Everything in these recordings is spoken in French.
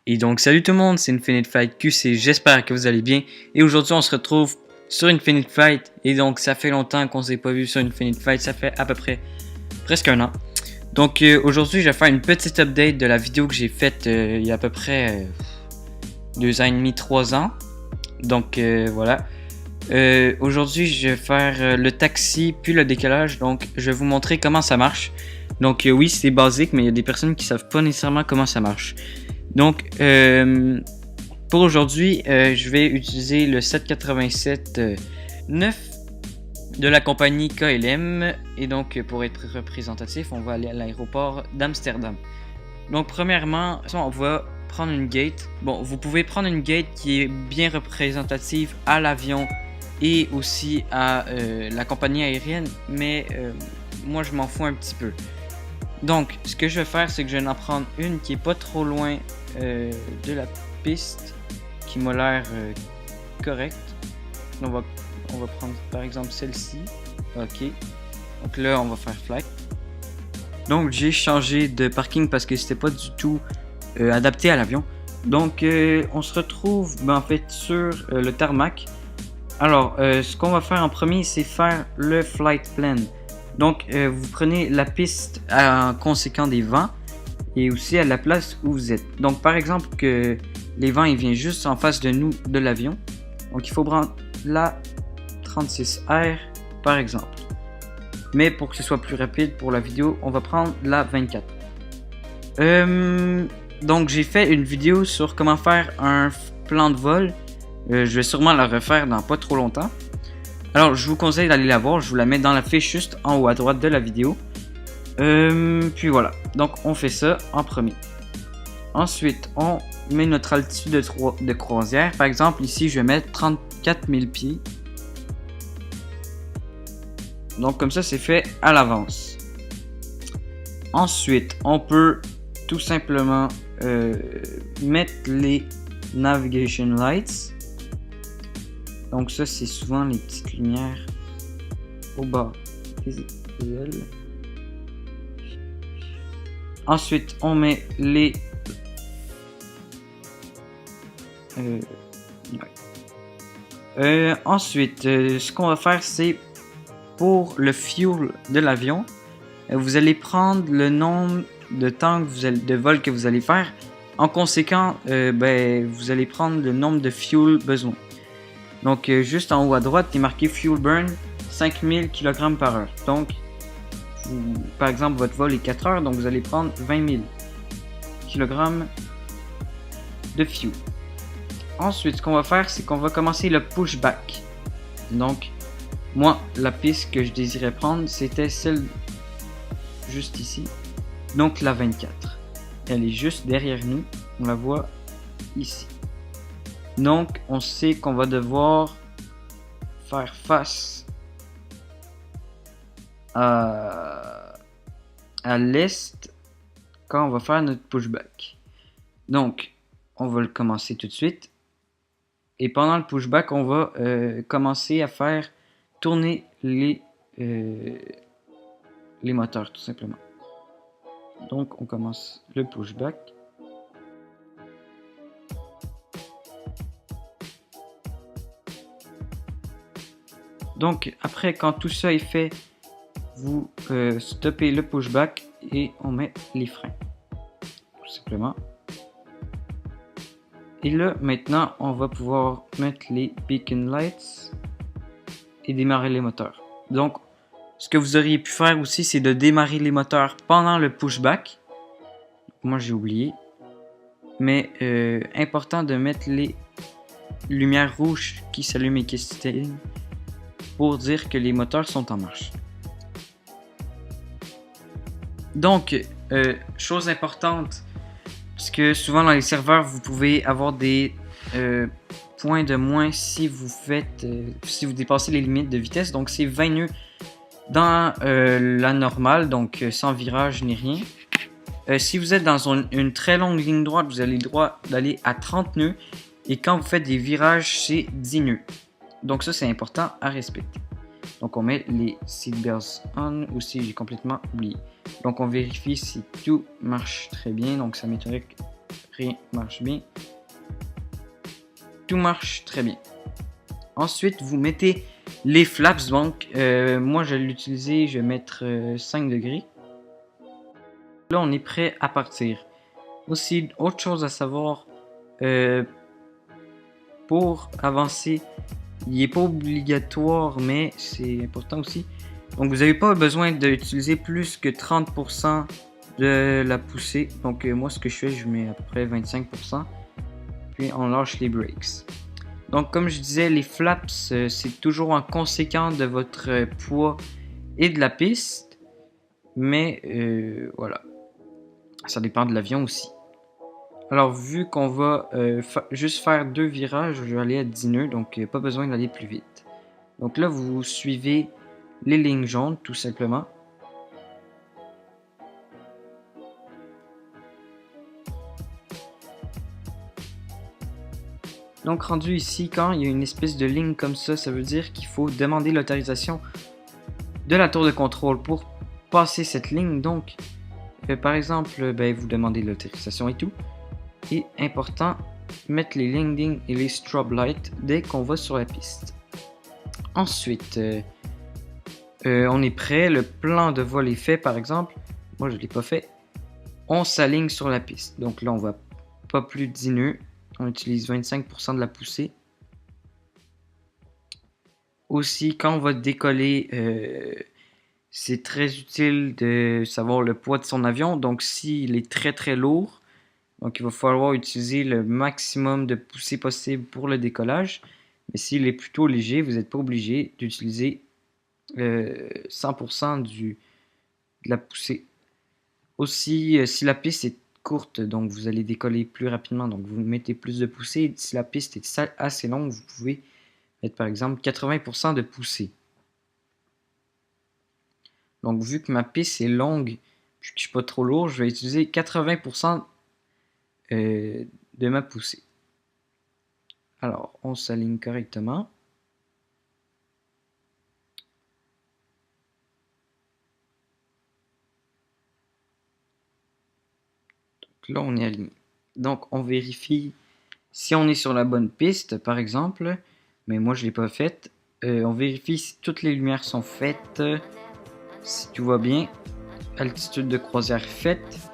Et donc salut tout le monde, c'est Infinite Flight QC, j'espère que vous allez bien. Et aujourd'hui on se retrouve sur Infinite Flight. Et donc ça fait longtemps qu'on s'est pas vu sur Infinite Flight, ça fait à peu près presque un an. Donc aujourd'hui je vais faire une petite update de la vidéo que j'ai faite il y a à peu près 2 ans et demi, 3 ans. Donc voilà. Aujourd'hui je vais faire le taxi puis le décollage, donc je vais vous montrer comment ça marche. Donc oui, c'est basique, mais il y a des personnes qui savent pas nécessairement comment ça marche. Donc, pour aujourd'hui, je vais utiliser le 787-9 de la compagnie KLM. Et donc, pour être représentatif, on va aller à l'aéroport d'Amsterdam. Donc, premièrement, on va prendre une gate. Bon, vous pouvez prendre une gate qui est bien représentative à l'avion et aussi à la compagnie aérienne. Mais moi, je m'en fous un petit peu. Donc, ce que je vais faire, c'est que je vais en prendre une qui est pas trop loin de la piste, qui m'a l'air correcte. On va prendre par exemple celle-ci. Ok. Donc là, on va faire flight. Donc, j'ai changé de parking parce que c'était pas du tout adapté à l'avion. Donc, on se retrouve en fait sur le tarmac. Alors, ce qu'on va faire en premier, c'est faire le flight plan. Donc, vous prenez la piste en conséquent des vents et aussi à la place où vous êtes. Donc, par exemple, que les vents ils viennent juste en face de nous, de l'avion. Donc, il faut prendre la 36R, par exemple. Mais pour que ce soit plus rapide pour la vidéo, on va prendre la 24. Donc, j'ai fait une vidéo sur comment faire un plan de vol. Je vais sûrement la refaire dans pas trop longtemps. Alors, je vous conseille d'aller la voir, je vous la mets dans la fiche juste en haut à droite de la vidéo. Puis voilà, donc on fait ça en premier. Ensuite, on met notre altitude de croisière. Par exemple, ici, je vais mettre 34 000 pieds. Donc comme ça, c'est fait à l'avance. Ensuite, on peut tout simplement mettre les navigation lights. Donc ça, c'est souvent les petites lumières au bas des ailes. Ensuite, on met les ensuite, ce qu'on va faire, c'est pour le fuel de l'avion, vous allez prendre le nombre de temps de vol que vous allez faire. En conséquent, vous allez prendre le nombre de fuel besoin. Donc, juste en haut à droite, il est marqué Fuel Burn 5000 kg par heure. Donc, par exemple, votre vol est 4 heures, donc vous allez prendre 20 000 kg de fuel. Ensuite, ce qu'on va faire, c'est qu'on va commencer le pushback. Donc, moi, la piste que je désirais prendre, c'était celle juste ici. Donc, la 24. Elle est juste derrière nous. On la voit ici. Donc, on sait qu'on va devoir faire face à l'est quand on va faire notre pushback. Donc, on va le commencer tout de suite. Et pendant le pushback, on va commencer à faire tourner les moteurs, tout simplement. Donc, on commence le pushback. Donc, après, quand tout ça est fait, vous stoppez le pushback et on met les freins. Tout simplement. Et là, maintenant, on va pouvoir mettre les beacon lights et démarrer les moteurs. Donc, ce que vous auriez pu faire aussi, c'est de démarrer les moteurs pendant le pushback. Moi, j'ai oublié. Mais, important de mettre les lumières rouges qui s'allument et qui s'éteignent pour dire que les moteurs sont en marche. Donc, chose importante, parce que souvent dans les serveurs, vous pouvez avoir des points de moins si vous dépassez les limites de vitesse. Donc, c'est 20 nœuds dans la normale, donc sans virage ni rien. Si vous êtes dans une très longue ligne droite, vous avez le droit d'aller à 30 nœuds. Et quand vous faites des virages, c'est 10 nœuds. Donc ça, c'est important à respecter. Donc on met les seatbelts on aussi, j'ai complètement oublié. Donc on vérifie si tout marche très bien. Donc ça m'étonnerait rien marche bien. Tout marche très bien. Ensuite, vous mettez les flaps. Donc, moi, je vais l'utiliser. Je vais mettre 5 degrés. Là, on est prêt à partir. Aussi, autre chose à savoir, pour avancer, il n'est pas obligatoire, mais c'est important aussi. Donc, vous n'avez pas besoin d'utiliser plus que 30% de la poussée. Donc, moi, ce que je fais, je mets à peu près 25%. Puis, on lâche les brakes. Donc, comme je disais, les flaps, c'est toujours en conséquent de votre poids et de la piste. Mais, voilà. Ça dépend de l'avion aussi. Alors, vu qu'on va juste faire 2 virages, je vais aller à 10 nœuds, donc pas besoin d'aller plus vite. Donc là, vous suivez les lignes jaunes, tout simplement. Donc, rendu ici, quand il y a une espèce de ligne comme ça veut dire qu'il faut demander l'autorisation de la tour de contrôle pour passer cette ligne. Donc, par exemple, vous demandez l'autorisation et tout. Et important, mettre les landing et les strobe lights dès qu'on va sur la piste. Ensuite, on est prêt. Le plan de vol est fait, par exemple. Moi, je ne l'ai pas fait. On s'aligne sur la piste. Donc là, on va pas plus de 10 nœuds. On utilise 25% de la poussée. Aussi, quand on va décoller, c'est très utile de savoir le poids de son avion. Donc, s'il est très très lourd, donc il va falloir utiliser le maximum de poussée possible pour le décollage. Mais s'il est plutôt léger, vous n'êtes pas obligé d'utiliser 100% de la poussée. Aussi, si la piste est courte, donc vous allez décoller plus rapidement, donc vous mettez plus de poussée. Si la piste est assez longue, vous pouvez mettre par exemple 80% de poussée. Donc vu que ma piste est longue, puis que je ne suis pas trop lourd, je vais utiliser 80% de ma poussée. Alors, on s'aligne correctement. Donc là, on est aligné. Donc, on vérifie si on est sur la bonne piste, par exemple. Mais moi, je ne l'ai pas faite. On vérifie si toutes les lumières sont faites. Si tout va bien. Altitude de croisière faite.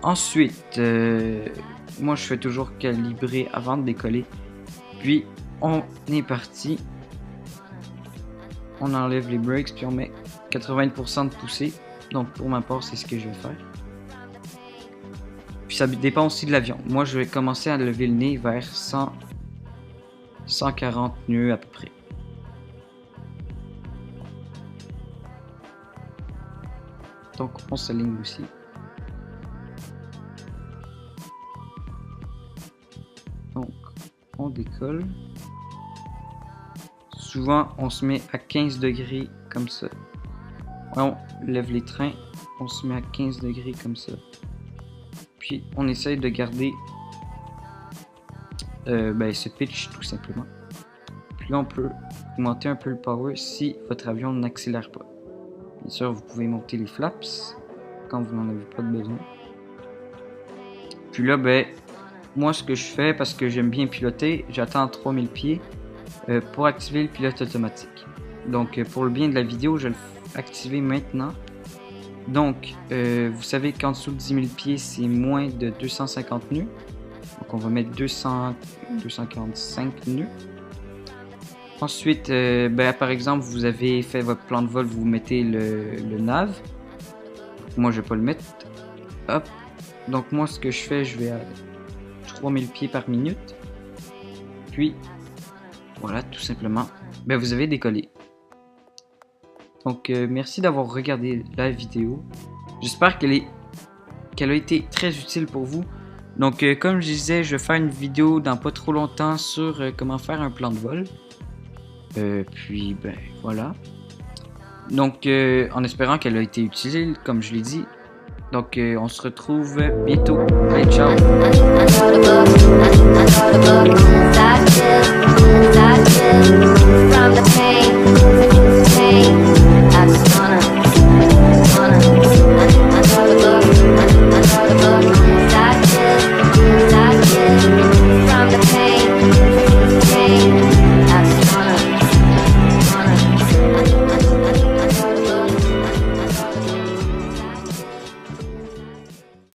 Ensuite, moi je fais toujours calibrer avant de décoller. Puis on est parti. On enlève les brakes puis on met 80% de poussée. Donc pour ma part, c'est ce que je vais faire. Puis ça dépend aussi de l'avion. Moi je vais commencer à lever le nez vers 140 nœuds à peu près. Donc on s'aligne aussi. Donc on décolle. Souvent on se met à 15 degrés comme ça. On lève les trains, on se met à 15 degrés comme ça. Puis on essaye de garder ce pitch tout simplement. Puis là on peut augmenter un peu le power si votre avion n'accélère pas. Bien sûr, vous pouvez monter les flaps quand vous n'en avez pas de besoin. Puis là, moi ce que je fais, parce que j'aime bien piloter, j'attends 3000 pieds pour activer le pilote automatique. Donc pour le bien de la vidéo, je vais l'activer maintenant. Donc vous savez qu'en dessous de 10 000 pieds, c'est moins de 250 nœuds. Donc on va mettre 245 nœuds. Ensuite, par exemple, vous avez fait votre plan de vol, vous mettez le nav. Moi, je vais pas le mettre. Hop. Donc moi, ce que je fais, je vais à 3000 pieds par minute. Puis, voilà, tout simplement, vous avez décollé. Donc, merci d'avoir regardé la vidéo. J'espère qu'elle a été très utile pour vous. Donc, comme je disais, je vais faire une vidéo dans pas trop longtemps sur comment faire un plan de vol. Puis voilà. Donc en espérant qu'elle a été utile comme je l'ai dit. Donc on se retrouve bientôt. Allez, ciao.